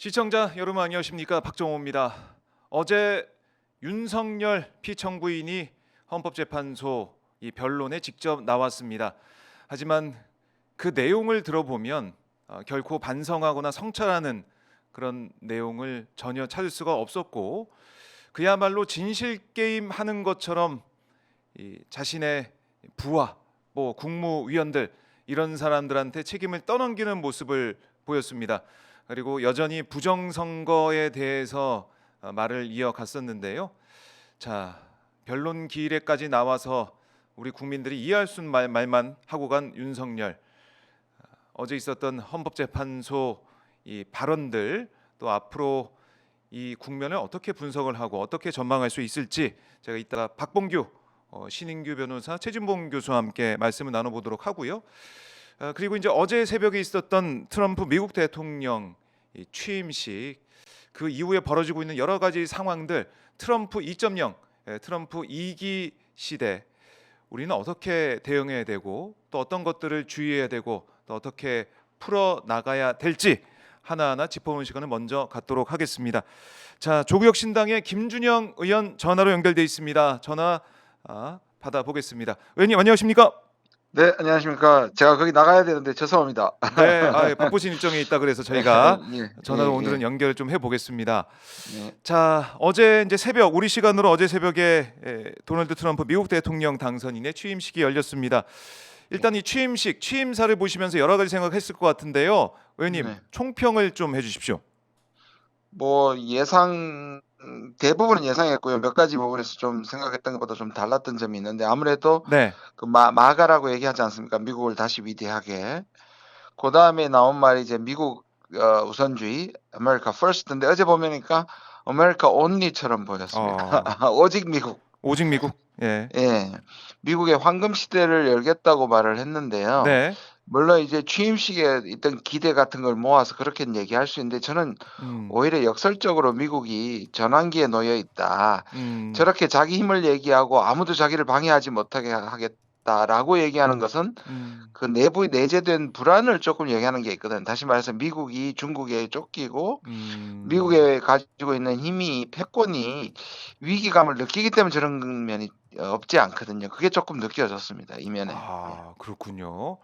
시청자 여러분 안녕하십니까, 박정호입니다. 어제 윤석열 피청구인이 헌법재판소 이 변론에 직접 나왔습니다. 하지만 그 내용을 들어보면 결코 반성하거나 성찰하는 그런 내용을 전혀 찾을 수가 없었고, 그야말로 진실 게임 하는 것처럼 이 자신의 부하, 국무위원들 이런 사람들한테 책임을 떠넘기는 모습을 보였습니다. 그리고 여전히 부정선거에 대해서 말을 이어갔었는데요. 자, 변론 기일에까지 나와서 우리 국민들이 이해할 수 있는 말만 하고 간 윤석열. 어제 있었던 헌법재판소 이 발언들, 또 앞으로 이 국면을 어떻게 분석을 하고 어떻게 전망할 수 있을지 제가 이따가 박봉규 신인규 변호사, 최진봉 교수와 함께 말씀을 나눠보도록 하고요. 그리고 이제 어제 새벽에 있었던 트럼프 미국 대통령 이 취임식, 그 이후에 벌어지고 있는 여러 가지 상황들, 트럼프 2.0, 트럼프 2기 시대, 우리는 어떻게 대응해야 되고 또 어떤 것들을 주의해야 되고 또 어떻게 풀어 나가야 될지 하나하나 짚어보는 시간을 먼저 갖도록 하겠습니다. 자, 조국혁 신당의 김준영 의원 전화로 연결돼 있습니다. 전화 받아보겠습니다. 의원님 안녕하십니까? 네, 안녕하십니까. 제가 거기 나가야 되는데 죄송합니다. 네, 바쁘신 일정이 있다 그래서 저희가 예, 전화로 예, 오늘은 예, 연결을 좀 해보겠습니다. 예. 자, 어제 이제 새벽 우리 시간으로 어제 새벽에 도널드 트럼프 미국 대통령 당선인의 취임식이 열렸습니다. 일단 이 취임식, 취임사를 보시면서 여러 가지 생각했을 것 같은데요. 의원님 네. 총평을 좀 해주십시오. 뭐 대부분은 예상했고요. 몇 가지 부분에서 좀 생각했던 것보다 좀 달랐던 점이 있는데 아무래도 네, 그 마가라고 얘기하지 않습니까? 미국을 다시 위대하게. 그 다음에 나온 말이 이제 미국 우선주의, America First인데 어제 보니까 America Only처럼 보였습니다. 오직 미국. 오직 미국. 예, 예, 미국의 황금 시대를 열겠다고 말을 했는데요. 네, 물론 이제 취임식에 있던 기대 같은 걸 모아서 그렇게 얘기할 수 있는데 저는 오히려 역설적으로 미국이 전환기에 놓여 있다. 음, 저렇게 자기 힘을 얘기하고 아무도 자기를 방해하지 못하게 하겠다라고 얘기하는 것은 음, 그 내부에 내재된 불안을 조금 얘기하는 게 있거든. 다시 말해서 미국이 중국에 쫓기고 음. 미국에 가지고 있는 힘이 패권이 위기감을 느끼기 때문에 저런 면이 없지 않거든요. 그게 조금 느껴졌습니다. 이면에. 예. 그렇군요.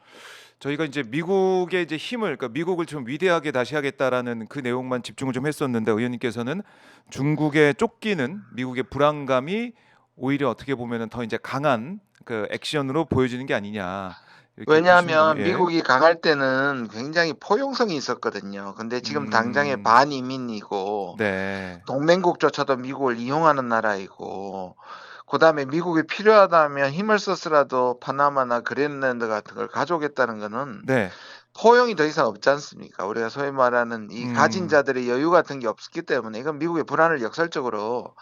저희가 이제 미국의 이제 힘을, 그러니까 미국을 좀 위대하게 다시 하겠다라는 그 내용만 집중을 좀 했었는데, 의원님께서는 중국에 쫓기는 미국의 불안감이 오히려 어떻게 보면은 더 이제 강한 그 액션으로 보여지는 게 아니냐 이렇게 보시는군요. 왜냐하면 예. 미국이 강할 때는 굉장히 포용성이 있었거든요. 근데 지금 당장에 음, 반이민이고 네. 동맹국조차도 미국을 이용하는 나라이고 그다음에 미국이 필요하다면 힘을 써서라도 파나마나 그린랜드 같은 걸 가져오겠다는 거는 네. 포용이 더 이상 없지 않습니까? 우리가 소위 말하는 이 가진 음. 자들의 여유 같은 게 없기 때문에 이건 미국의 불안을 역설적으로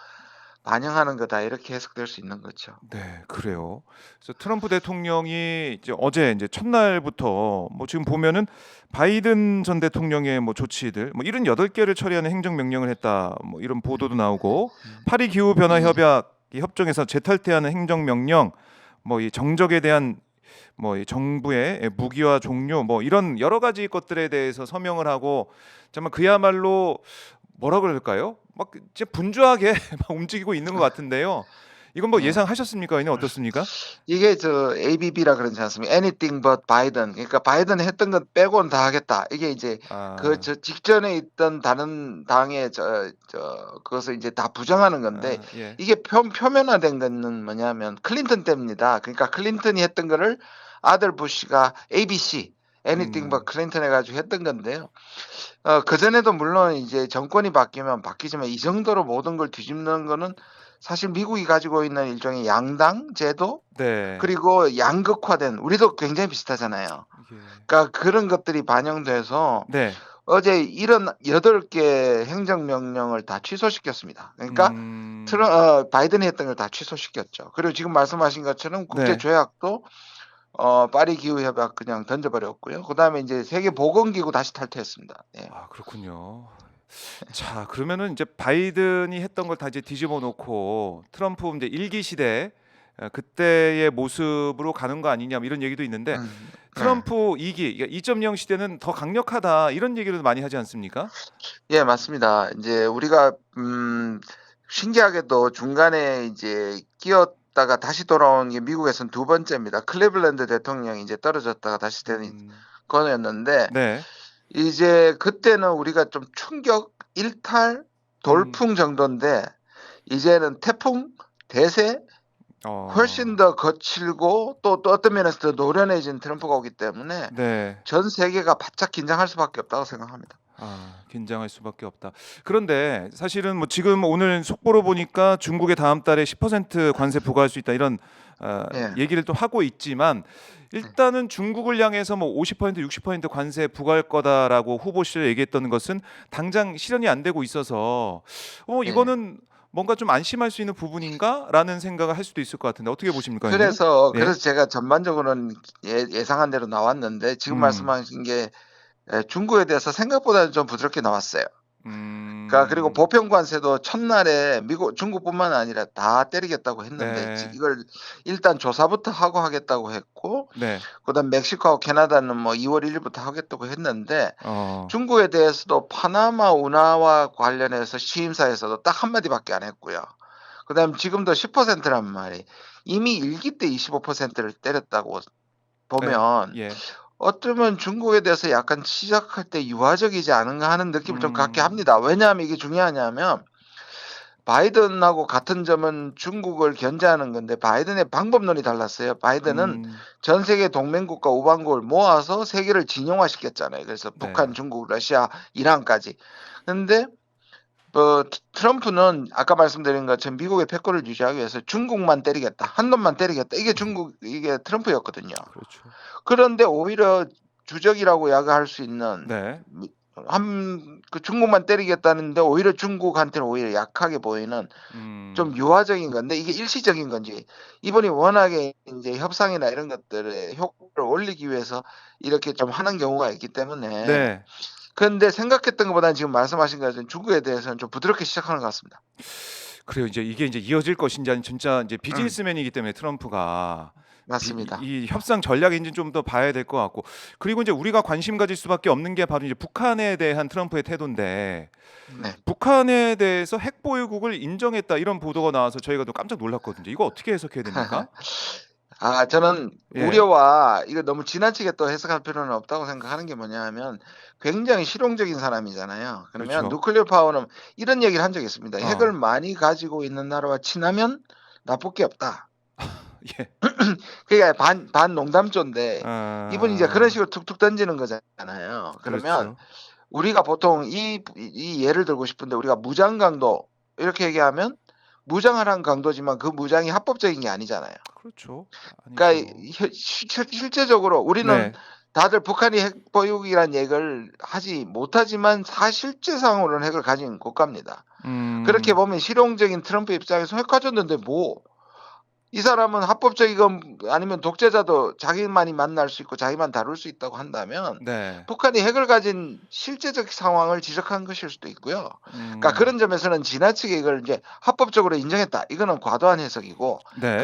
반영하는 거다 이렇게 해석될 수 있는 거죠. 네, 그래요. 그래서 트럼프 대통령이 이제 어제 이제 첫날부터 뭐 지금 보면은 바이든 전 대통령의 뭐 조치들 뭐 78개를 처리하는 행정명령을 했다, 뭐 이런 보도도 나오고, 파리 기후 변화 협약 이 협정에서 재탈퇴하는 행정명령, 뭐 이 정적에 대한 뭐 이 정부의 무기화 종료, 뭐 이런 여러 가지 것들에 대해서 서명을 하고, 정말 그야말로 뭐라 그럴까요? 막 진짜 분주하게 막 움직이고 있는 것 같은데요. 이건 뭐 예. 예상하셨습니까? 이는 어떻습니까? 이게 저 ABB라 그러지 않습니까? Anything but Biden. 그러니까 바이든 했던 것 빼고는 다 하겠다. 이게 이제 그 아, 저 직전에 있던 다른 당의 그것을 이제 다 부정하는 건데 예. 이게 표면화된 거는 뭐냐면 클린턴 때입니다. 그러니까 클린턴이 했던 거를 아들 부시가 ABC Anything but 음, 클린턴 해가지고 했던 건데요. 그전에도 물론 이제 정권이 바뀌면 바뀌지만 이 정도로 모든 걸 뒤집는 거는 사실 미국이 가지고 있는 일종의 양당 제도 네. 그리고 양극화된 우리도 굉장히 비슷하잖아요. 이게 그러니까 그런 것들이 반영돼서 네. 어제 이런 8개 행정명령을 다 취소시켰습니다. 그러니까 음, 바이든이 했던 걸 다 취소시켰죠. 그리고 지금 말씀하신 것처럼 국제 네. 조약도 파리 기후 협약 그냥 던져버렸고요. 그다음에 이제 세계 보건기구 다시 탈퇴했습니다. 예. 그렇군요. 자, 그러면은 이제 바이든이 했던 걸 다 이제 뒤집어 놓고 트럼프 이제 1기 시대 그때의 모습으로 가는 거 아니냐 뭐 이런 얘기도 있는데 네. 트럼프 2기 2.0 시대는 더 강력하다 이런 얘기를 많이 하지 않습니까? 예, 맞습니다. 이제 우리가 신기하게도 중간에 이제 끼었다가 다시 돌아온 게 미국에서는 두 번째입니다. 클리블랜드 대통령이 이제 떨어졌다가 다시 되는 음, 거였는데 네. 이제 그때는 우리가 좀 충격, 일탈, 음, 돌풍 정도인데 이제는 태풍, 대세 훨씬 어, 더 거칠고 또 어떤 면에서 더 노련해진 트럼프가 오기 때문에 네. 전 세계가 바짝 긴장할 수밖에 없다고 생각합니다. 긴장할 수밖에 없다. 그런데 사실은 뭐 지금 오늘 속보로 보니까 중국에 다음 달에 10% 관세 부과할 수 있다 이런 예. 얘기를 또 하고 있지만 일단은 중국을 향해서 뭐 50% 60% 관세 부과할 거다라고 후보 시절 얘기했던 것은 당장 실현이 안 되고 있어서 예. 이거는 뭔가 좀 안심할 수 있는 부분인가라는 생각을 할 수도 있을 것 같은데 어떻게 보십니까, 형님? 그래서 예. 제가 전반적으로는 예상한 대로 나왔는데 지금 음. 말씀하신 게 중국에 대해서 생각보다는 좀 부드럽게 나왔어요. 그러니까 그리고 음. 보편 관세도 첫날에 미국 중국뿐만 아니라 다 때리겠다고 했는데 네. 이걸 일단 조사부터 하고 하겠다고 했고 네. 그다음 멕시코하고 캐나다는 뭐 2월 1일부터 하겠다고 했는데 어. 중국에 대해서도 파나마 운하와 관련해서 취임사에서도 딱 한마디밖에 안 했고요. 그다음 지금도 10%란 말이 이미 1기 때 25%를 때렸다고 네. 보면 예. 어쩌면 중국에 대해서 약간 시작할 때 유화적이지 않은가 하는 느낌을 좀 갖게 음. 합니다. 왜냐하면 이게 중요하냐면 바이든하고 같은 점은 중국을 견제하는 건데 바이든의 방법론이 달랐어요. 바이든은 음. 전 세계 동맹국가 우방국을 모아서 세계를 진영화시켰잖아요. 그래서 북한, 네. 중국, 러시아, 이란까지. 근데 트럼프는 아까 말씀드린 것처럼 미국의 패권을 유지하기 위해서 중국만 때리겠다. 한 놈만 때리겠다. 이게 트럼프였거든요. 그렇죠. 그런데 오히려 주적이라고 야기할 수 있는 네. 그 중국만 때리겠다는데 오히려 중국한테는 오히려 약하게 보이는 음. 좀 유화적인 건데 이게 일시적인 건지 이분이 워낙에 이제 협상이나 이런 것들에 효과를 올리기 위해서 이렇게 좀 하는 경우가 있기 때문에 네. 그런데 생각했던 것보다는 지금 말씀하신 것처럼 중국에 대해서는 좀 부드럽게 시작하는 것 같습니다. 그래요. 이제 이게 이제 이어질 것인지 아니면 진짜 이제 음, 비즈니스맨이기 때문에 트럼프가 맞습니다. 이 협상 전략인지 좀 더 봐야 될 것 같고 그리고 이제 우리가 관심 가질 수밖에 없는 게 바로 이제 북한에 대한 트럼프의 태도인데 네. 북한에 대해서 핵 보유국을 인정했다 이런 보도가 나와서 저희가 또 깜짝 놀랐거든요. 이거 어떻게 해석해야 됩니까? 저는 예. 우려와 이거 너무 지나치게 또 해석할 필요는 없다고 생각하는 게 뭐냐 하면 굉장히 실용적인 사람이잖아요. 그러면 그렇죠. 누클리어 파워는 이런 얘기를 한 적이 있습니다. 핵을 어. 많이 가지고 있는 나라와 친하면 나쁠 게 없다. 예. 그게 반 농담조인데 이분이 이제 그런 아. 식으로 툭툭 던지는 거잖아요. 그러면 그렇죠. 우리가 보통 이 예를 들고 싶은데 우리가 무장 강도 이렇게 얘기하면 무장을 한 강도지만 그 무장이 합법적인 게 아니잖아요. 그렇죠. 그러니까 아니죠. 실제적으로 우리는 네. 다들 북한이 핵 보유국이라는 얘기를 하지 못하지만 사실제상으로는 핵을 가진 국가입니다. 그렇게 음. 보면 실용적인 트럼프 입장에서 핵 가졌는데 뭐 이 사람은 합법적이건 아니면 독재자도 자기만이 만날 수 있고 자기만 다룰 수 있다고 한다면 네. 북한이 핵을 가진 실제적 상황을 지적한 것일 수도 있고요. 그러니까 음. 그런 점에서는 지나치게 이걸 이제 합법적으로 인정했다. 이거는 과도한 해석이고 네.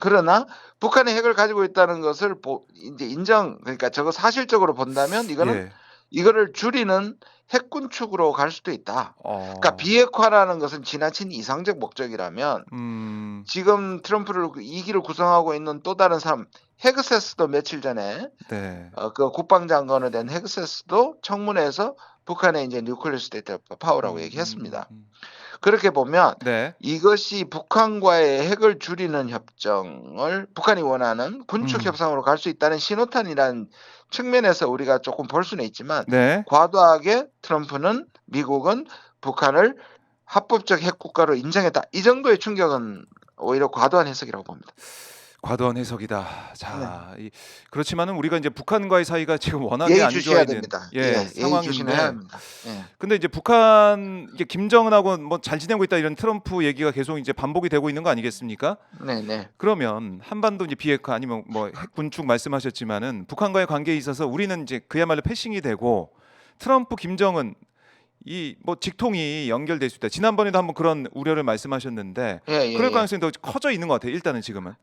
그러나 북한이 핵을 가지고 있다는 것을 이제 그러니까 저거 사실적으로 본다면 이거는 예. 이거를 줄이는 핵 군축으로 갈 수도 있다. 그러니까 어. 비핵화라는 것은 지나친 이상적 목적이라면 음. 지금 트럼프를 2기를 구성하고 있는 또 다른 사람 헤그세스도 며칠 전에 네. 그 국방장관을 된 헤그세스도 청문회에서 북한의 이제 뉴클리어 스테이트 파워라고 얘기했습니다. 그렇게 보면 네. 이것이 북한과의 핵을 줄이는 협정을 북한이 원하는 군축 음. 협상으로 갈 수 있다는 신호탄이라는 측면에서 우리가 조금 볼 수는 있지만 네. 과도하게 미국은 북한을 합법적 핵 국가로 인정했다. 이 정도의 충격은 오히려 과도한 해석이라고 봅니다. 과도한 해석이다. 네. 자, 그렇지만은 우리가 이제 북한과의 사이가 지금 워낙에 안 좋아 예의주시해야 있는 됩니다. 예의주시는 해야 상황인데 합니다. 예. 근데 이제 북한 이게 김정은하고 뭐 잘 지내고 있다 이런 트럼프 얘기가 계속 이제 반복이 되고 있는 거 아니겠습니까? 네네. 그러면 한반도 이제 비핵화 아니면 뭐 핵 군축 말씀하셨지만은 북한과의 관계에 있어서 우리는 이제 그야말로 패싱이 되고 트럼프 김정은 이 뭐 직통이 연결될 수 있다. 지난번에도 한번 그런 우려를 말씀하셨는데 예, 그럴 예, 예. 가능성이 더 커져 있는 것 같아요. 일단은 지금은.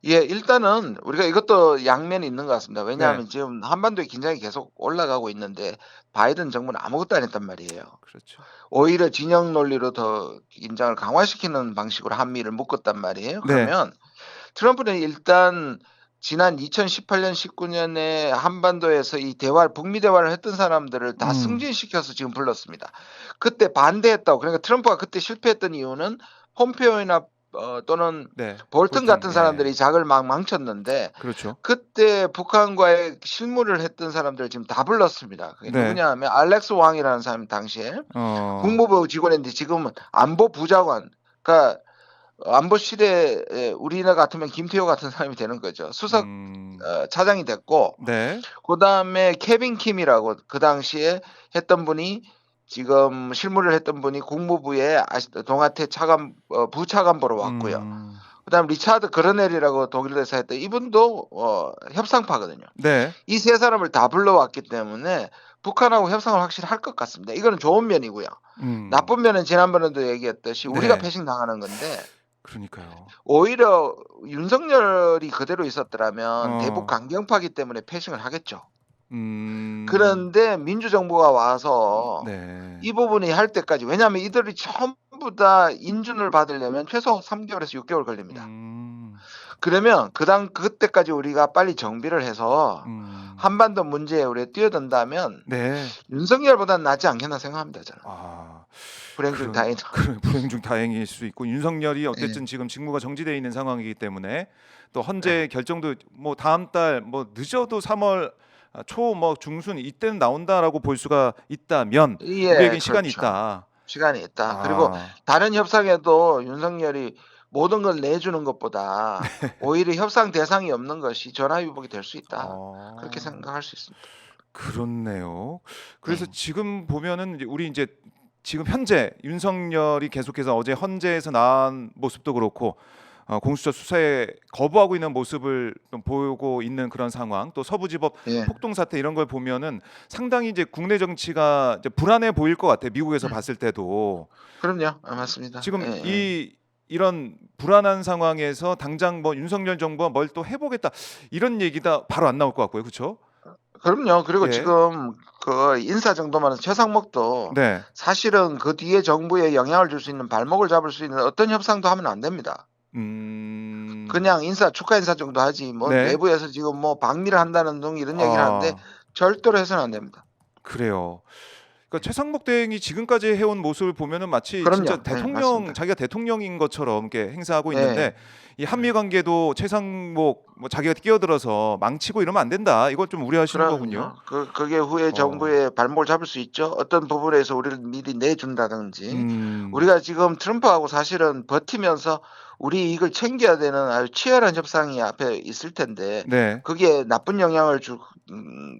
예, 일단은 우리가 이것도 양면이 있는 것 같습니다. 네, 왜냐하면 지금 한반도의 긴장이 계속 올라가고 있는데 바이든 정부는 아무것도 안 했단 말이에요. 그렇죠. 오히려 진영 논리로 더 긴장을 강화시키는 방식으로 한미를 묶었단 말이에요. 네, 그러면 트럼프는 일단 지난 2018년, 19년에 한반도에서 이 대화, 북미 대화를 했던 사람들을 다 음, 승진시켜서 지금 불렀습니다. 그때 반대했다고. 그러니까 트럼프가 그때 실패했던 이유는 폼페오나 또는 네, 볼튼 볼튼, 같은 예, 사람들이 작을 막 망쳤는데 그렇죠. 그때 북한과의 실무를 했던 사람들 지금 다 불렀습니다. 그게 네, 누구냐 하면 알렉스 왕이라는 사람이 당시에 어, 국무부 직원인데 지금은 안보부장관, 그러니까 안보실에 우리나라 같으면 김태호 같은 사람이 되는 거죠. 수석 차장이 됐고, 네, 그 다음에 케빈 킴이라고 그 당시에 했던 분이 지금 실무를 했던 분이 국무부의 동아태 차관 부차관보로 왔고요. 음, 그다음 리차드 그러넬이라고 독일에서 했던 이분도 협상파거든요. 네, 이 세 사람을 다 불러왔기 때문에 북한하고 협상을 확실히 할 것 같습니다. 이거는 좋은 면이고요. 음, 나쁜 면은 지난번에도 얘기했듯이 우리가 네, 패싱 당하는 건데 그러니까요. 오히려 윤석열이 그대로 있었더라면 대북 어, 강경파기 때문에 패싱을 하겠죠. 음, 그런데 민주정부가 와서 네, 이 부분이 할 때까지, 왜냐하면 이들이 전부 다 인준을 받으려면 최소 3개월에서 6개월 걸립니다. 음, 그러면 그때까지 우리가 빨리 정비를 해서 음, 한반도 문제에 우리가 뛰어든다면 네, 윤석열보다는 낫지 않겠나 생각합니다, 저는. 아, 불행 중 그런 다행이다. 그런 불행 중 다행일 수 있고 윤석열이 예, 어쨌든 지금 직무가 정지돼 있는 상황이기 때문에 또 예. 헌재 결정도 뭐 다음 달 뭐 늦어도 3월 초 뭐 중순 이때는 나온다라고 볼 수가 있다면 예, 우리에겐 시간이 그렇죠. 있다. 시간이 있다. 그리고 아, 다른 협상에도 윤석열이 모든 걸 내주는 것보다 오히려 협상 대상이 없는 것이 전화위복이 될 수 있다. 그렇게 어, 생각할 수 있습니다. 그렇네요. 그래서 네. 지금 보면은 이제 우리 이제 지금 현재 윤석열이 계속해서 어제 헌재에서 나온 모습도 그렇고 공수처 수사에 거부하고 있는 모습을 좀 보이고 있는 그런 상황, 또 서부지법 예. 폭동 사태 이런 걸 보면은 상당히 이제 국내 정치가 이제 불안해 보일 것 같아요. 미국에서 봤을 때도 그럼요. 맞습니다. 예, 지금 예. 이런 불안한 상황에서 당장 뭐 윤석열 정부가 뭘 또 해보겠다 이런 얘기다 바로 안 나올 것 같고요, 그렇죠? 그럼요. 그리고 예, 지금 그 인사 정도만 해도 최상목도 네, 사실은 그 뒤에 정부에 영향을 줄 수 있는 발목을 잡을 수 있는 어떤 협상도 하면 안 됩니다. 음, 그냥 축하 인사 정도 하지 뭐 네, 내부에서 지금 뭐 방미를 한다는 등 이런 얘기를 하는데 아, 절대로 해서는 안 됩니다. 그래요. 그러니까 최상목 대행이 지금까지 해온 모습을 보면은 마치 진짜 그럼요. 예, 대통령 맞습니다. 자기가 대통령인 것처럼 이렇게 행사하고 네. 있는데 이 한미 관계도 최상목 뭐 자기가 끼어들어서 망치고 이러면 안 된다. 이걸 좀 우려하시는 거군요. 그럼요. 그게 후에 어, 정부의 발목을 잡을 수 있죠. 어떤 부분에서 우리를 미리 내준다든지. 음, 우리가 지금 트럼프하고 사실은 버티면서 우리 이걸 챙겨야 되는 아주 치열한 협상이 앞에 있을 텐데 네, 그게 나쁜 영향을 줄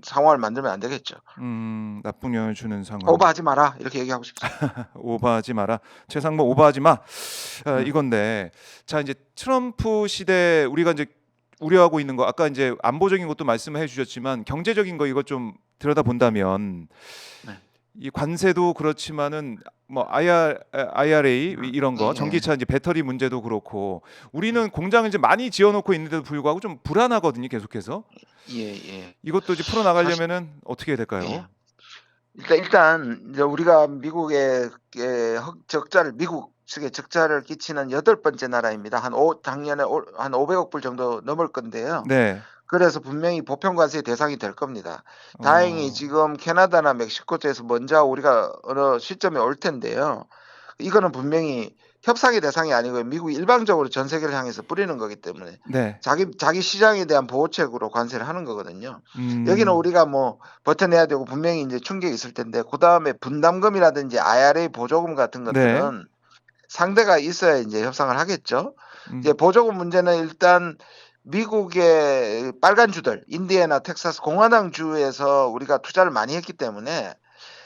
상황을 만들면 안 되겠죠. 나쁜 영향을 주는 상황. 오버하지 마라 이렇게 얘기하고 싶습니다. 오버하지 마라. 최상목 오버하지 마. 음. 이건데 자 이제 트럼프 시대 우리가 이제 우려하고 있는 거 아까 이제 안보적인 것도 말씀해 주셨지만 경제적인 거 이거 좀 들여다 본다면 네. 이 관세도 그렇지만은 뭐 IRA 이런 거 예. 전기차 이제 배터리 문제도 그렇고 우리는 공장을 이제 많이 지어놓고 있는데도 불구하고 좀 불안하거든요 계속해서 예, 예. 이것도 이제 풀어 사실 나가려면은 어떻게 해야 예. 될까요? 일단 이제 우리가 미국의 적자를 미국 측에 적자를 끼치는 여덟 번째 나라입니다. 작년에 한 500억 불 정도 넘을 건데요. 네, 그래서 분명히 보편 관세의 대상이 될 겁니다. 다행히 어, 지금 캐나다나 멕시코 쪽에서 먼저 우리가 어느 시점에 올 텐데요. 이거는 분명히 협상의 대상이 아니고 미국이 일방적으로 전 세계를 향해서 뿌리는 거기 때문에 네, 자기 시장에 대한 보호책으로 관세를 하는 거거든요. 여기는 음, 우리가 뭐 버텨내야 되고 분명히 이제 충격이 있을 텐데 그다음에 분담금이라든지 IRA 보조금 같은 네, 것들은 상대가 있어야 이제 협상을 하겠죠. 이제 음, 보조금 문제는 일단 미국의 빨간 주들, 인디애나, 텍사스 공화당 주에서 우리가 투자를 많이 했기 때문에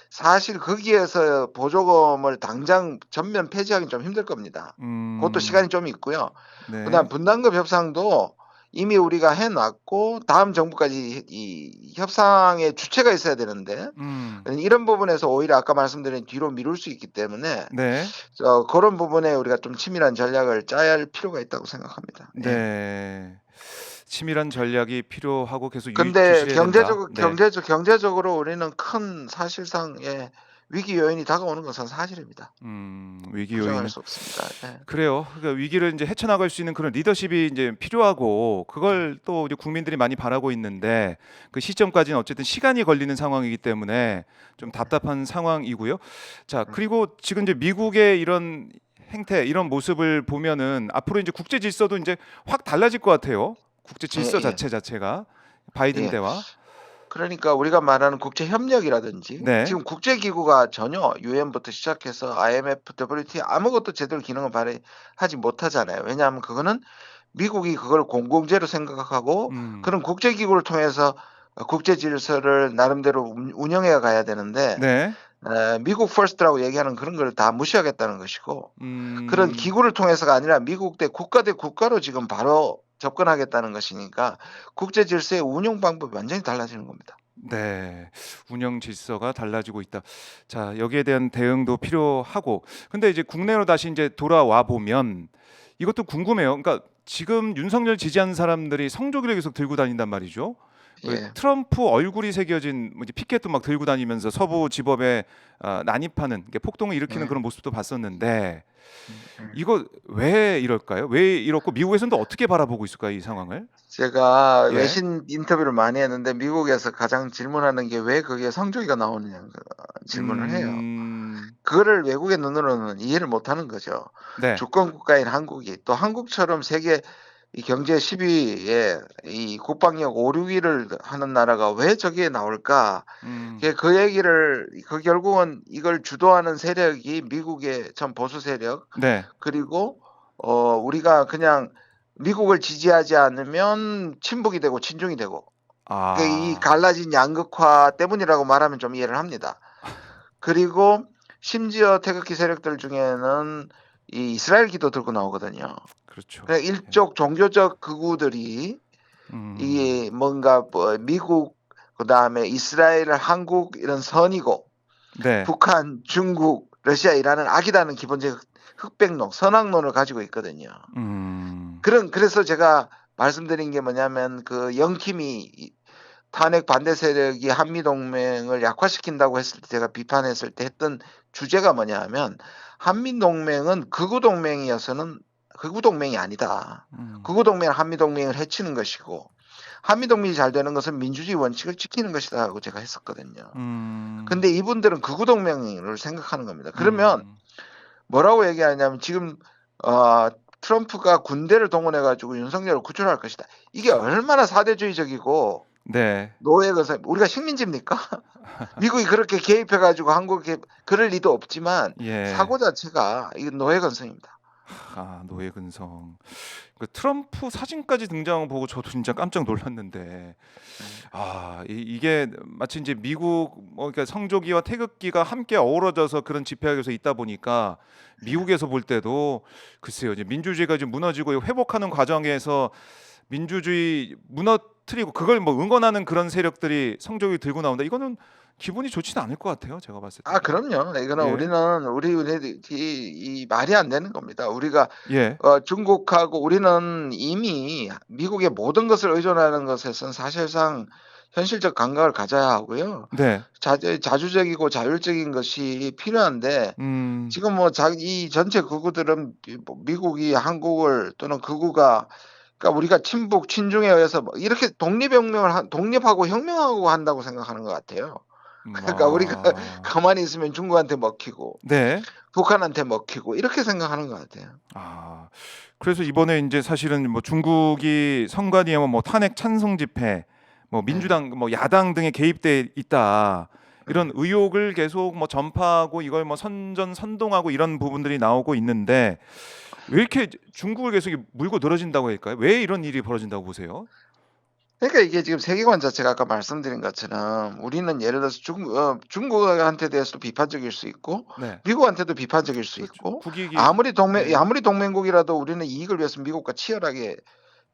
사실 거기에서 보조금을 당장 전면 폐지하기는 좀 힘들 겁니다. 그것도 음, 시간이 좀 있고요. 그다음 네, 분담금 협상도 이미 우리가 해놨고 다음 정부까지 이 협상의 주체가 있어야 되는데 이런 부분에서 오히려 아까 말씀드린 뒤로 미룰 수 있기 때문에 네. 그런 부분에 우리가 좀 치밀한 전략을 짜야 할 필요가 있다고 생각합니다. 예. 네. 치밀한 전략이 필요하고 계속 근데 주시해야 된다. 네. 경제적으로 우리는 큰 사실상 위기 요인이 다가오는 것은 사실입니다. 위기 부정할 요인은 수 없습니다. 예. 그래요. 그러니까 위기를 이제 헤쳐나갈 수 있는 그런 리더십이 이제 필요하고 그걸 또 이제 국민들이 많이 바라고 있는데 그 시점까지는 어쨌든 시간이 걸리는 상황이기 때문에 좀 답답한 상황이고요. 자, 그리고 지금 이제 미국의 이런 행태, 이런 모습을 보면은 앞으로 이제 국제 질서도 이제 확 달라질 것 같아요. 국제 질서 예, 예. 자체가 바이든 예. 때와. 그러니까 우리가 말하는 국제 협력이라든지 네. 지금 국제 기구가 전혀 유엔부터 시작해서 IMF, WTO 아무것도 제대로 기능을 발휘하지 못하잖아요. 왜냐하면 그거는 미국이 그걸 공공재로 생각하고 음. 그런 국제 기구를 통해서 국제 질서를 나름대로 운영해 가야 되는데 네. 미국 퍼스트라고 얘기하는 그런 걸 다 무시하겠다는 것이고 그런 음. 기구를 통해서가 아니라 미국 대 국가로 지금 바로 접근하겠다는 것이니까 국제 질서의 운영 방법이 완전히 달라지는 겁니다. 네. 운영 질서가 달라지고 있다. 자, 여기에 대한 대응도 필요하고. 근데 이제 국내로 다시 이제 돌아와 보면 이것도 궁금해요. 그러니까 지금 윤석열 지지하는 사람들이 성조기를 계속 들고 다닌단 말이죠. 그 예. 트럼프 얼굴이 새겨진 뭐 이제 피켓도 막 들고 다니면서 서부 지법에 난입하는 이게 폭동을 일으키는 네. 그런 모습도 봤었는데 음. 이거 왜 이럴까요? 왜 이렇고 미국에서는 또 어떻게 바라보고 있을까요, 이 상황을? 제가 예. 외신 인터뷰를 많이 했는데 미국에서 가장 질문하는 게 왜 거기에 성조기가 나오느냐 질문을 해요. 음. 그거를 외국의 눈으로는 이해를 못하는 거죠. 네. 주권 국가인 한국이 또 한국처럼 세계 이 경제 10위에 이 국방력 5, 6위를 하는 나라가 왜 저기에 나올까? 음. 그 얘기를 결국은 이걸 주도하는 세력이 미국의 전 보수 세력 네. 그리고 우리가 그냥 미국을 지지하지 않으면 친북이 되고 친중이 되고 이 아. 갈라진 양극화 때문이라고 말하면 좀 이해를 합니다. 그리고 심지어 태극기 세력들 중에는 이 이스라엘 기도 들고 나오거든요. 그렇죠. 그러니까 예. 일족 종교적 극우들이 음. 이 뭔가 미국 그다음에 이스라엘, 한국 이런 선이고 네. 북한, 중국, 러시아, 이란은 악이라는 기본적 흑백론, 선악론을 가지고 있거든요. 음. 그래서 제가 말씀드린 게 뭐냐면 그 영킴이 탄핵 반대 세력이 한미 동맹을 약화시킨다고 했을 때 제가 비판했을 때 했던 주제가 뭐냐 하면 한미 동맹은 극우 동맹이어서는 극우 동맹이 아니다. 음. 극우 동맹은 한미 동맹을 해치는 것이고 한미 동맹이 잘 되는 것은 민주주의 원칙을 지키는 것이다라고 제가 했었거든요. 음. 근데 이분들은 극우 동맹을 생각하는 겁니다. 그러면 음. 뭐라고 얘기하냐면 지금 트럼프가 군대를 동원해 가지고 윤석열을 구출할 것이다. 이게 얼마나 사대주의적이고 네. 노예 건설 우리가 식민지입니까? 미국이 그렇게 개입해 가지고 한국에 그럴 리도 없지만 예. 사고 자체가 이건 노예 건설입니다. 아, 노예 근성. 그 트럼프 사진까지 등장한 거 보고 저도 진짜 깜짝 놀랐는데 이게 마치 이제 미국 그러니까 성조기와 태극기가 함께 어우러져서 그런 집회하에서 있다 보니까 미국에서 볼 때도 글쎄요, 이제 민주주의가 좀 무너지고 회복하는 과정에서 민주주의 무너뜨리고 그걸 뭐 응원하는 그런 세력들이 성조기 들고 나온다. 이거는 기분이 좋지는 않을 것 같아요. 제가 봤을 때. 그럼요. 이거는 예. 우리들이 이 말이 안 되는 겁니다. 우리가 예. 중국하고 우리는 이미 미국의 모든 것을 의존하는 것에선 사실상 현실적 감각을 가져야 하고요. 네. 자주적이고 자율적인 것이 필요한데 음. 지금 이 전체 극우들은 미국이 한국을 또는 극우가 그러니까 우리가 친북, 친중에 의해서 이렇게 독립하고 혁명하고 한다고 생각하는 것 같아요. 그러니까 우리가 아. 가만히 있으면 중국한테 먹히고 네. 북한한테 먹히고 이렇게 생각하는 것 같아요. 아. 그래서 이번에 인제 사실은 뭐 중국이 선관위에 뭐 탄핵 찬성 집회, 뭐 네. 민주당 뭐 야당 등에 개입돼 있다. 이런 의혹을 계속 뭐 전파하고 이걸 뭐 선동하고 이런 부분들이 나오고 있는데 왜 이렇게 중국을 계속 물고 늘어진다고 할까요? 왜 이런 일이 벌어진다고 보세요? 그러니까 이게 지금 세계관 자체가 아까 말씀드린 것처럼 우리는 예를 들어서 중국한테 대해서도 비판적일 수 있고 네. 미국한테도 비판적일 수 그렇죠. 있고 국익이 예. 아무리 동맹국이라도 우리는 이익을 위해서 미국과 치열하게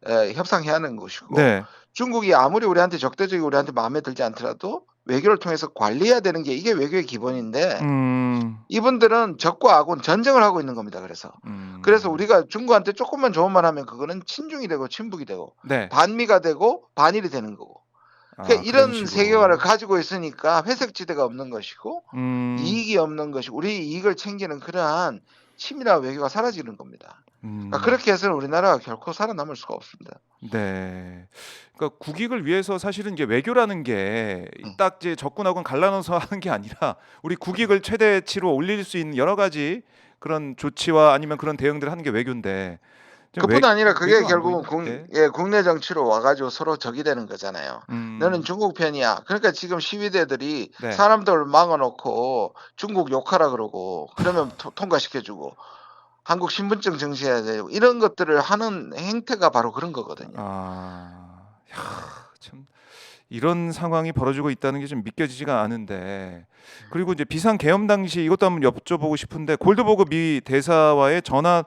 협상해야 하는 것이고 네. 중국이 아무리 우리한테 적대적이고 우리한테 마음에 들지 않더라도 외교를 통해서 관리해야 되는 게 이게 외교의 기본인데 음. 이분들은 적과 악은 전쟁을 하고 있는 겁니다. 그래서 음. 우리가 중국한테 조금만 좋은 말 하면 그거는 친중이 되고 친북이 되고 네. 반미가 되고 반일이 되는 거고. 아, 그런 이런 식으로. 세계관을 가지고 있으니까 회색지대가 없는 것이고 이익이 음. 없는 것이고 우리 이익을 챙기는 그러한 치밀한 외교가 사라지는 겁니다. 음. 그렇게 해서는 우리나라가 결코 살아남을 수가 없습니다. 네. 그러니까 국익을 위해서 사실은 이제 외교라는 게 딱 이제 적군하고는 갈라놓아서 하는 게 아니라 우리 국익을 최대치로 올릴 수 있는 여러 가지 그런 조치와 아니면 그런 대응들을 하는 게 외교인데 지금 그뿐 아니라 그게 외교가 안 결국은 보이네. 국내 정치로 와가지고 서로 적이 되는 거잖아요. 너는 중국 편이야. 그러니까 지금 시위대들이 네. 사람들 막아놓고 중국 욕하라 그러고 그러면 통과시켜주고 한국 신분증 정지해야 되고 이런 것들을 하는 행태가 바로 그런 거거든요. 참 이런 상황이 벌어지고 있다는 게 좀 믿겨지지가 않은데 그리고 이제 비상 계엄 당시 이것도 한번 여쭤보고 싶은데 골드버그 미 대사와의 전화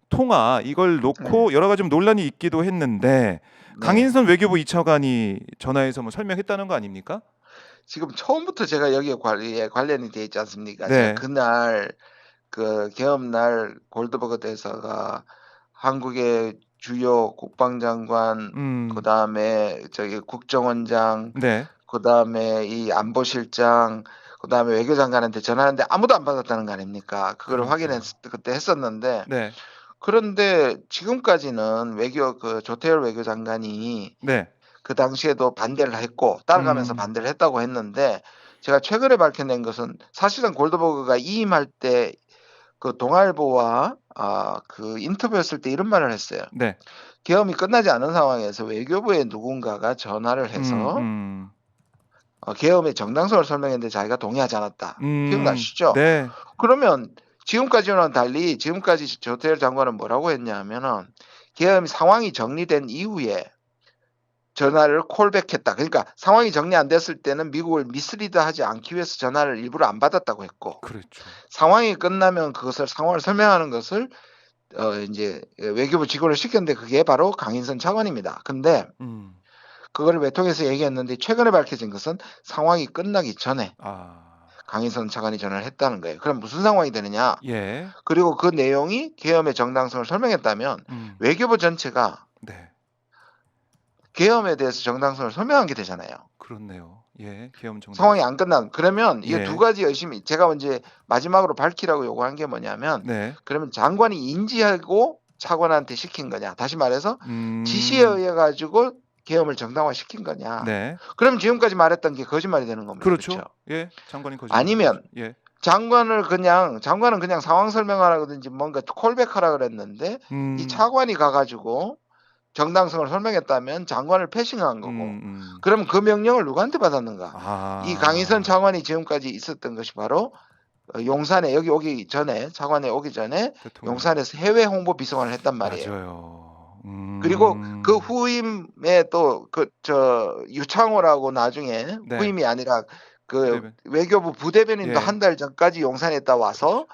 통화 이걸 놓고 여러 가지 좀 논란이 있기도 했는데 강인선 외교부 2차관이 전화해서 뭐 설명했다는 거 아닙니까? 지금 처음부터 제가 여기에 관련이 돼 있지 않습니까? 네. 제가 그날 그 계엄 날 골드버그 대사가 한국의 주요 국방장관 그다음에 저기 국정원장 네. 그다음에 이 안보실장 그다음에 외교장관한테 전화하는데 아무도 안 받았다는 거 아닙니까? 그걸 그러니까요. 그때 했었는데 네. 그런데 지금까지는 조태열 외교장관이 네. 그 당시에도 반대를 했고 따라가면서 반대를 했다고 했는데 제가 최근에 밝혀낸 것은 사실은 골드버그가 이임할 때 그 동아일보와 그 인터뷰했을 때 이런 말을 했어요. 네. 계엄이 끝나지 않은 상황에서 외교부에 누군가가 전화를 해서 계엄의 정당성을 설명했는데 자기가 동의하지 않았다. 기억나시죠? 네. 그러면 지금까지와는 달리 지금까지 조태열 장관은 뭐라고 했냐면은 계엄 상황이 정리된 이후에 전화를 콜백했다. 그러니까 상황이 정리 안 됐을 때는 미국을 미스리드하지 않기 위해서 전화를 일부러 안 받았다고 했고 그렇죠. 상황이 끝나면 그것을 상황을 설명하는 것을 이제 외교부 직원을 시켰는데 그게 바로 강인선 차관입니다. 근데 그거를 외통에서 얘기했는데 최근에 밝혀진 것은 상황이 끝나기 전에 강인선 차관이 전화를 했다는 거예요. 그럼 무슨 상황이 되느냐? 예. 그리고 그 내용이 계엄의 정당성을 설명했다면 외교부 전체가 네. 계엄에 대해서 정당성을 설명한 게 되잖아요. 그렇네요. 예. 계엄 정당. 상황이 안 끝난. 그러면 이게 예. 두 가지 열심히 제가 이제 마지막으로 밝히라고 요구한 게 뭐냐면 네. 그러면 장관이 인지하고 차관한테 시킨 거냐? 다시 말해서 지시에 의해 가지고 계엄을 정당화 시킨 거냐? 네. 그럼 지금까지 말했던 게 거짓말이 되는 겁니다. 그렇죠. 예. 장관이 거짓말. 아니면 예. 장관은 그냥 상황 설명하라든지 뭔가 콜백하라 그랬는데 이 차관이 가가지고 정당성을 설명했다면 장관을 패싱한 거고 그럼 그 명령을 누구한테 받았는가? 이 강인선 차관이 지금까지 있었던 것이 바로 용산에 여기 오기 전에 차관에 오기 전에 대통령. 용산에서 해외 홍보 비서관을 했단 말이에요. 맞아요. 그리고 그 후임에 또 유창호라고 나중에 네. 후임이 아니라 그 부대변. 외교부 부대변인도 예. 한 달 전까지 용산에 있다 와서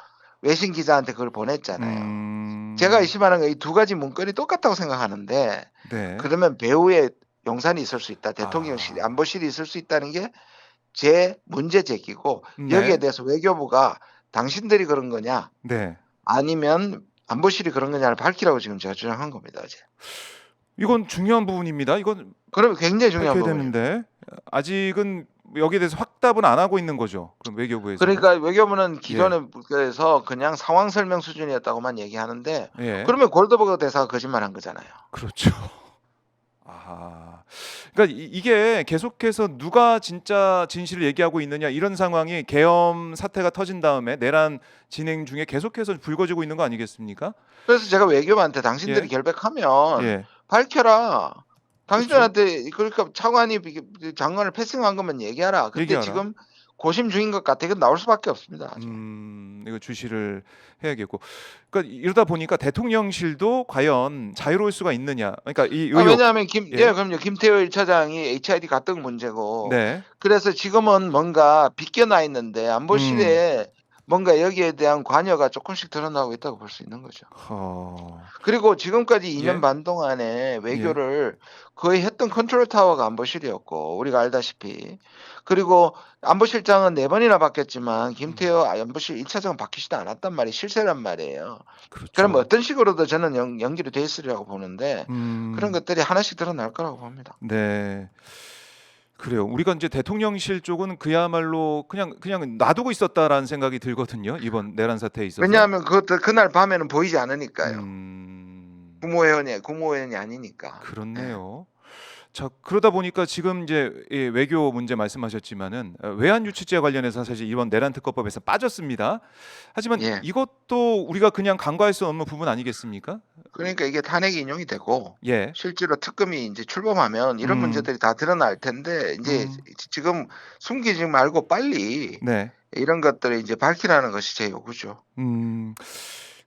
외신 기자한테 그걸 보냈잖아요. 제가 의심하는 건 이 두 가지 문건이 똑같다고 생각하는데 네. 그러면 배후에 용산이 있을 수 있다. 대통령실, 안보실이 있을 수 있다는 게 제 문제 제기고 네. 여기에 대해서 외교부가 당신들이 그런 거냐 네. 아니면 안보실이 그런 거냐를 밝히라고 지금 제가 주장한 겁니다. 어제. 이건 중요한 부분입니다. 이건 그러면 굉장히 중요한 밝혀야 부분입니다. 되는데 아직은 여기에 대해서 확답은 안 하고 있는 거죠. 그럼 외교부에서. 그러니까 외교부는 기존에 그래서 그냥 상황 설명 수준이었다고만 얘기하는데 예. 그러면 골드버그 대사가 거짓말한 거잖아요. 그렇죠. 그러니까 이게 계속해서 누가 진짜 진실을 얘기하고 있느냐 이런 상황이 계엄 사태가 터진 다음에 내란 진행 중에 계속해서 불거지고 있는 거 아니겠습니까? 그래서 제가 외교부한테 당신들이 예. 결백하면 예. 밝혀라. 당신들한테 그러니까 차관이 장관을 패싱한 것만 얘기하라. 근데 얘기하라. 지금 고심 중인 것 같아. 이건 나올 수밖에 없습니다. 이거 주시를 해야겠고. 그러니까 이러다 보니까 대통령실도 과연 자유로울 수가 있느냐. 그러니까 이 의혹. 왜냐하면 예. 그럼요. 김태호 1차장이 HID 가뜩 문제고. 네. 그래서 지금은 뭔가 빗겨나 있는데 안보실에 뭔가 여기에 대한 관여가 조금씩 드러나고 있다고 볼 수 있는 거죠. 허... 그리고 지금까지 2년 예, 반 동안에 예, 외교를 거의 했던 컨트롤 타워가 안보실이었고 우리가 알다시피 그리고 안보실장은 4번이나 바뀌었지만 김태호 안보실 1차장은 바뀌지도 않았단 말이 실세란 말이에요. 그럼 그렇죠. 어떤 식으로도 저는 연기로 돼 있으리라고 보는데 그런 음, 것들이 하나씩 드러날 거라고 봅니다. 네. 그래요. 우리가 이제 대통령실 쪽은 그야말로 그냥 놔두고 있었다라는 생각이 들거든요. 이번 내란 사태에 있어서. 왜냐하면 그것도 그날 밤에는 보이지 않으니까요. 음, 국무회원이 아니니까. 예. 그렇네요. 자, 그러다 보니까 지금 이제 이 외교 문제 말씀하셨지만은 외환 유치죄 관련해서 사실 이번 내란 특검법에서 빠졌습니다. 하지만 예. 이것도 우리가 그냥 간과할 수 없는 부분 아니겠습니까? 그러니까 이게 탄핵이 인용이 되고 예. 실제로 특검이 이제 출범하면 이런 음, 문제들이 다 드러날 텐데 이제 음, 지금 숨기지 말고 빨리 네. 이런 것들을 이제 밝히라는 것이 제 요구죠. 음,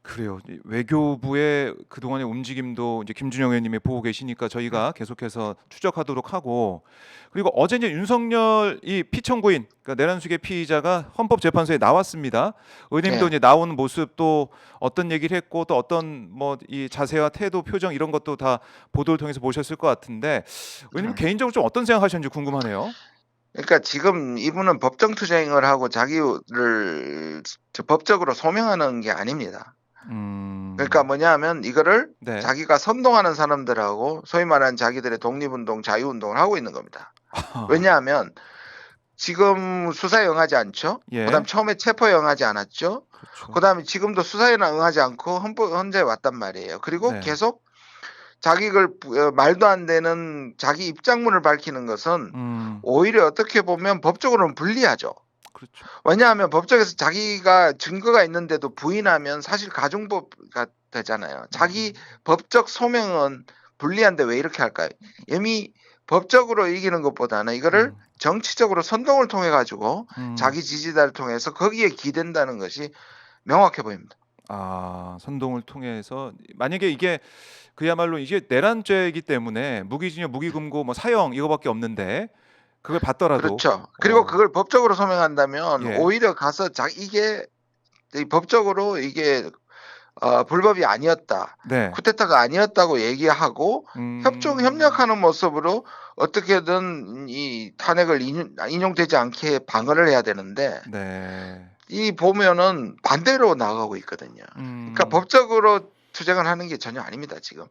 그래요. 이 외교부의 그동안의 움직임도 이제 김준영 의원님이 보고 계시니까 저희가 계속해서 추적하도록 하고, 그리고 어제 이제 윤석열 이 피청구인 그러니까 내란숙의 피의자가 헌법재판소에 나왔습니다. 의원님도 예. 이제 나오는 모습 또 어떤 얘기를 했고 또 어떤 뭐 이 자세와 태도, 표정 이런 것도 다 보도를 통해서 보셨을 것 같은데 의원님 개인적으로 좀 어떤 생각하셨는지 궁금하네요. 그러니까 지금 이분은 법정 투쟁을 하고 자기를 법적으로 소명하는 게 아닙니다. 그러니까 음, 뭐냐하면 이거를 네. 자기가 선동하는 사람들하고 소위 말하는 자기들의 독립운동, 자유운동을 하고 있는 겁니다. 왜냐하면 지금 수사에 응하지 않죠. 그다음 예, 처음에 체포에 응하지 않았죠. 그렇죠. 그다음에 지금도 수사에는 응하지 않고 헌재에 왔단 말이에요. 그리고 네. 계속 자기를 말도 안 되는 자기 입장문을 밝히는 것은 음, 오히려 어떻게 보면 법적으로는 불리하죠. 그렇죠. 왜냐하면 법정에서 자기가 증거가 있는데도 부인하면 사실 가중법가 되잖아요. 자기 법적 소명은 불리한데 왜 이렇게 할까요? 이미 법적으로 이기는 것보다는 이거를 음, 정치적으로 선동을 통해 가지고 음. 자기 지지자를 통해서 거기에 기댄다는 것이 명확해 보입니다. 아, 선동을 통해서 만약에 이게 그야말로 이게 내란죄이기 때문에 무기징역, 무기금고, 뭐 사형 이거밖에 없는데 그걸 받더라도 그렇죠. 그리고 어, 그걸 법적으로 소명한다면 예, 오히려 가서 이게 법적으로 이게 불법이 아니었다. 네, 쿠데타가 아니었다고 얘기하고 음, 협력하는 모습으로 어떻게든 이 탄핵을 인용되지 않게 방어를 해야 되는데 네, 이 보면은 반대로 나가고 있거든요. 그러니까 음, 법적으로 투쟁을 하는 게 전혀 아닙니다, 지금.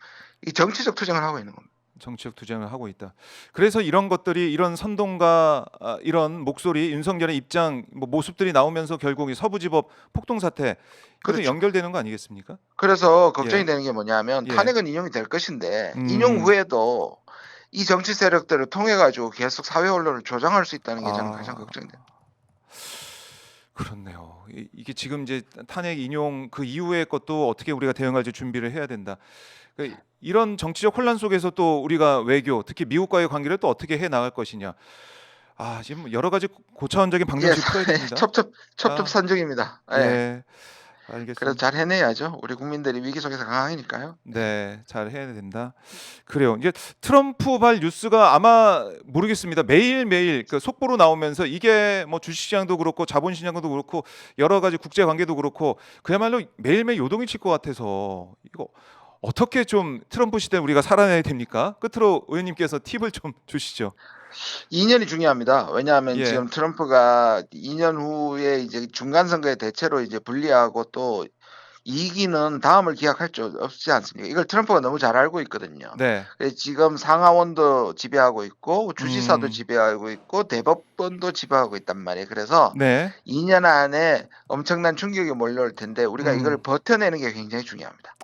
이 정치적 투쟁을 하고 있는 겁니다. 정치적 투쟁을 하고 있다. 그래서 이런 것들이 이런 선동과 이런 목소리, 윤석열의 입장, 뭐 모습들이 나오면서 결국 이 서부지법 폭동 사태 이것도 그렇죠. 연결되는 거 아니겠습니까? 그래서 걱정이 예, 되는 게 뭐냐면 예, 탄핵은 인용이 될 것인데 인용 음, 후에도 이 정치 세력들을 통해 가지고 계속 사회 언론을 조장할 수 있다는 게 저는 가장 아. 걱정돼요. 그렇네요. 이게 지금 이제 탄핵 인용 그 이후의 것도 어떻게 우리가 대응할지 준비를 해야 된다. 이런 정치적 혼란 속에서 또 우리가 외교, 특히 미국과의 관계를 또 어떻게 해 나갈 것이냐. 아, 지금 여러 가지 고차원적인 예, 방정식 풀어야 됩니다. 아, 첩첩산중입니다. 예. 예, 그래서 알겠습니다. 잘 해내야죠. 우리 국민들이 위기 속에서 강하니까요. 네, 잘 해야 된다. 그래요. 이제 트럼프발 뉴스가 아마 모르겠습니다. 매일매일 그 속보로 나오면서 이게 뭐 주식시장도 그렇고 자본시장도 그렇고 여러 가지 국제 관계도 그렇고 그야말로 매일매일 요동이 칠 것 같아서 이거 어떻게 좀 트럼프 시대 우리가 살아내야 됩니까? 끝으로 의원님께서 팁을 좀 주시죠. 2년이 중요합니다. 왜냐하면 예. 지금 트럼프가 2년 후에 이제 중간 선거에 대체로 이제 불리하고 또 이기는 다음을 기약할 수 없지 않습니까? 이걸 트럼프가 너무 잘 알고 있거든요. 네. 그래서 지금 상하원도 지배하고 있고 주지사도 음. 지배하고 있고 대법원도 지배하고 있단 말이에요. 그래서 네. 2년 안에 엄청난 충격이 몰려올 텐데 우리가 이걸 음. 버텨내는 게 굉장히 중요합니다.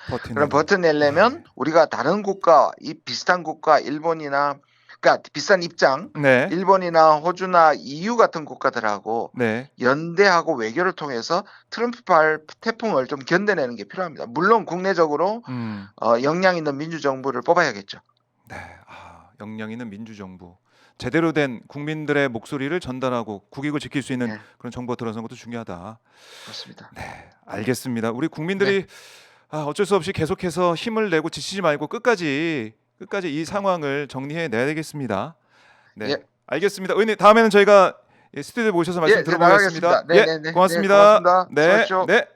그럼 버텨내는. 버텨내려면 예. 우리가 다른 국가, 이 비슷한 국가, 일본이나 그러니까 비슷한 입장, 네. 일본이나 호주나 EU 같은 국가들하고 네. 연대하고 외교를 통해서 트럼프발 태풍을 좀 견뎌내는 게 필요합니다. 물론 국내적으로 음. 역량 있는 민주정부를 뽑아야겠죠. 네, 역량 있는 민주정부, 제대로 된 국민들의 목소리를 전달하고 국익을 지킬 수 있는 예, 그런 정부가 들어서는 것도 중요하다. 그렇습니다. 네, 알겠습니다. 우리 네, 국민들이 어쩔 수 없이 계속해서 힘을 내고 지치지 말고 끝까지 이 상황을 정리해 내야 되겠습니다. 네, 예, 알겠습니다. 의원님 다음에는 저희가 예, 스튜디오에 모셔서 예, 말씀 네, 들어보겠습니다. 나가겠습니다. 네, 네, 네. 네, 고맙습니다. 고맙습니다. 네, 수고하십시오. 네.